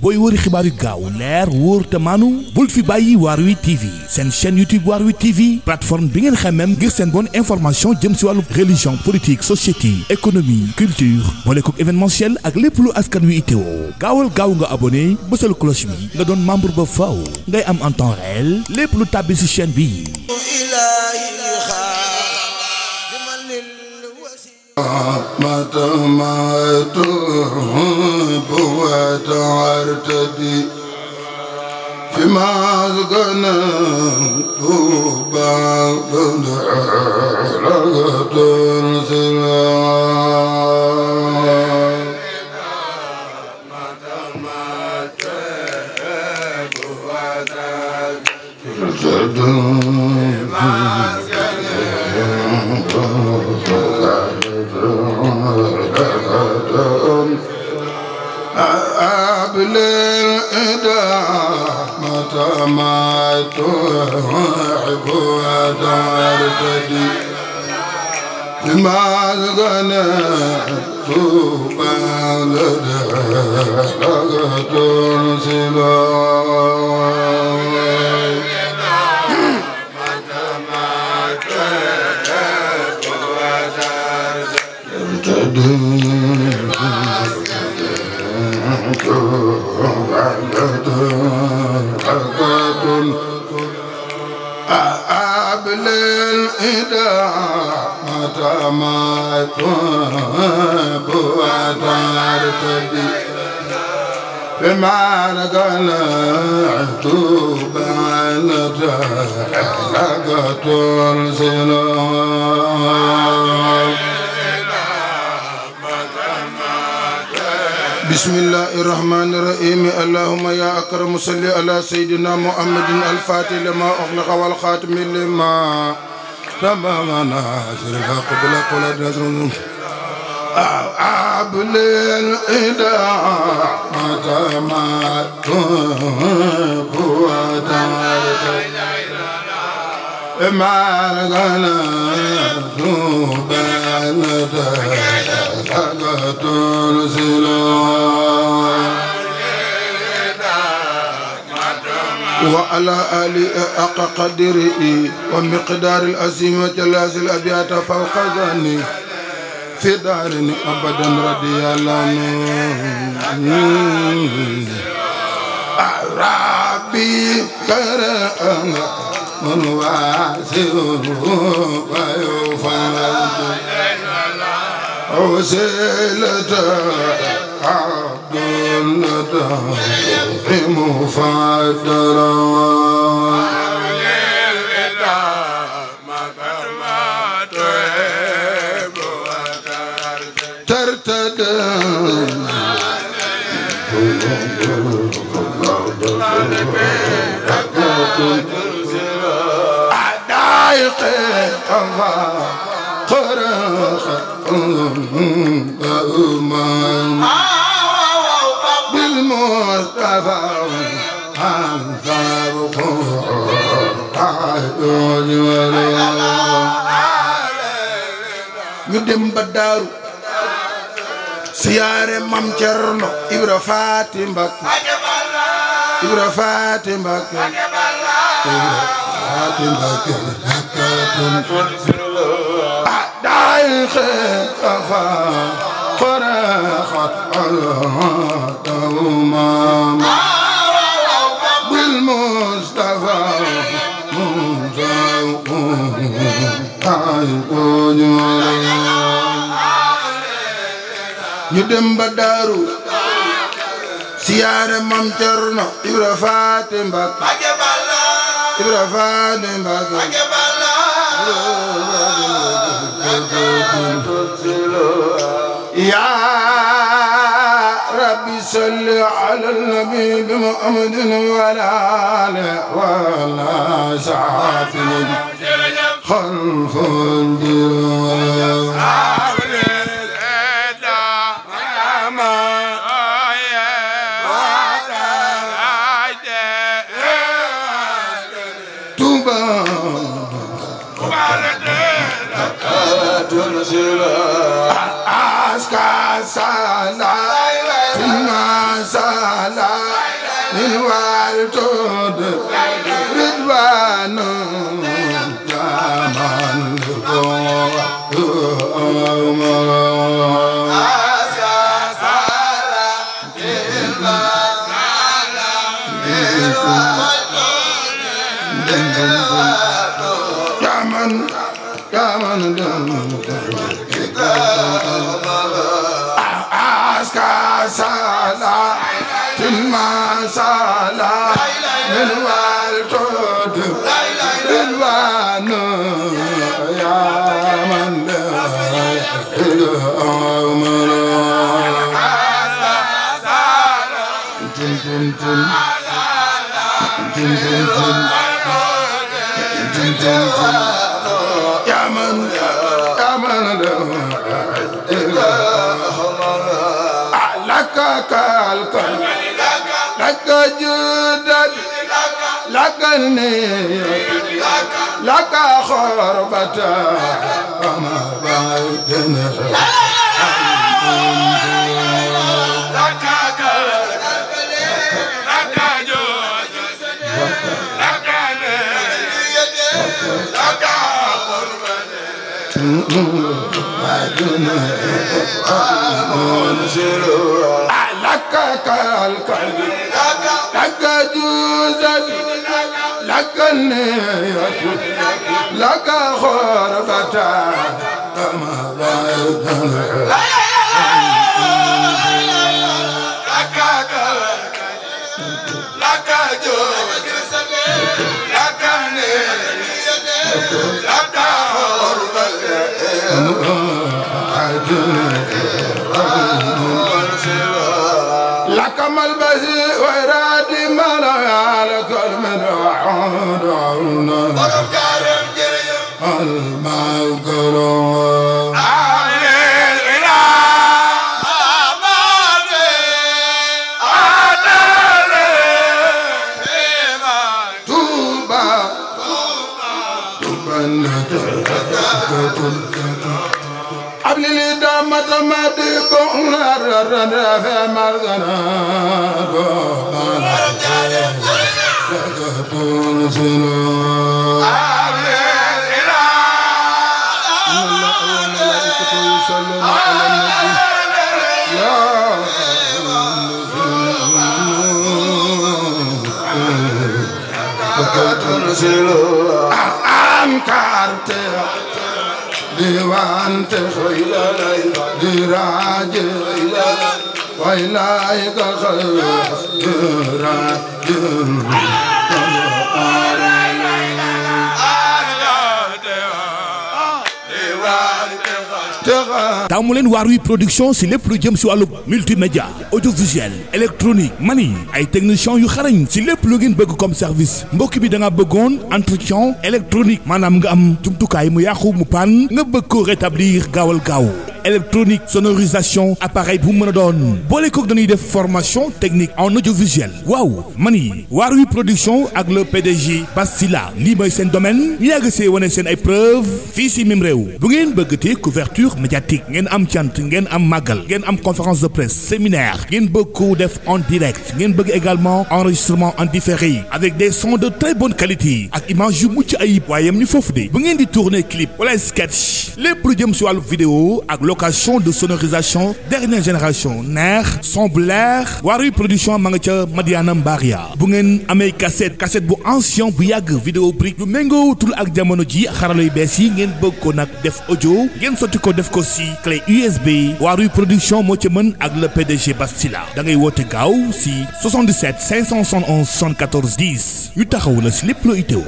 booy wëri xibaar yu gaaw leer wóor te maanu bul fi bàyyi Waarwi TV seen chaîne YouTube Waarwi TV plateforme bi ngeen xamem ngir seen bonne information jëm si wàllu religion politique société économie culture boole kook événementiel ak lépp lu askan wi itteewoo gaawal gaaw nga abonné bësal cloche bi nga doon membre ba faw ngay am en temps réel lépp lu tàbbi si chaîne bi. فيما غنى بعض لغة ما تحب وترتدي بما غنيت بعد لغة ما تحب وترتدي بما غنيت بعد لغة بسم الله الرحمن الرحيم اللهم يا أكرم صل على سيدنا محمد الفاتح لما أغلق والخاتم لما سبق ناصر الحق بالحق والعدل أبل الإله متى ما تحب وترتدي ما غنيت بعد لغة وعلى آله حق قدره ومقدار العظيم جلاس الأبيات فوق ظني في دار أبدا رضي الله ربي كرم من واسع ويفرد وسيلة عبد مفدرا ترتد أدايق خرخ أمان بالمصطفى ñu dem ba daaru siyaare mam Cerno Ibra Faati Mbakke Ibra Faati Mbakke Ibra Faati Mbakke daay xeefa faraxat alhamdulillah بالمصطفى ñu dem ba daaru siyaare mam Cerno Ibra Faati Mbakke Ibra Faati Mbakke يا ربي صل على النبي محمد وعلى آله وعلى صحبه خلف ما سالا من والتود رضوان جامان سالا ما سالا من والتود رضوان يا من يا من لك الكل لك جدد لك النية لك خربة وما بعدنا لك لك القلب لك جوزك لك النية لك خربة كما بعدنا لك جوزك لك النية لك لك ملبسي وإرادي ملا لك المدعون المعقرون قبل الإدامة ما تكون الرد في مرغنا لكتون سنو قبل الإله إن الله وملائكته يصلون على النبي يا لكتون سنو أنكرت ديوانت دراج وإليك خير taamu leen Waarwi production si lépp lu jëm si wàllu multimédia audiovisuel électronique mani ay techniciens yu xarañ si lépp lu ngeen bëgg comme service mbokk bi da nga bëggoon entretien électronique maanaam nga am jumtukaay mu yàqu mu panne nga bëgg ko rétablir gaawal gaaw électronique sonorisation appareil bu mën a doon boole kook dañuy def formation technique en audiovisuel waaw mani Waarwi production ak le PDG Bastila lii mooy seen domaine ñu yàgg see wane seen ay preuve fii si même réew bu ngeen bëgg te couverture médiatique ngeen am cant ngeen am màggal ngeen am conférence de presse séminaire ngeen bëgg ko def en direct ngeen bëgg également enregistrement en différé avec des sons de très bonne qualité ak image yu mucc ayib waaye yam ñu foofu de bu ngeen di tourner clip wala sketch lépp lu jëm si wàllu vidéo ak location de sonorisation dernière génération neex son blair Waarwi production ma nga ca Madiana Mbaria bu ngeen amee cassette bu ancien bu yàgg vidéo brique yu méngootul ak jamono ji xarala yu bees yi ngeen bëgg ko nag def audio ngeen sotti ko def ko si clé USB Waarwi production moo ci mën ak le PDG Bastila da ngay woote gaaw si 77 571 74 10 yu taxaw la si lépp loo itteewu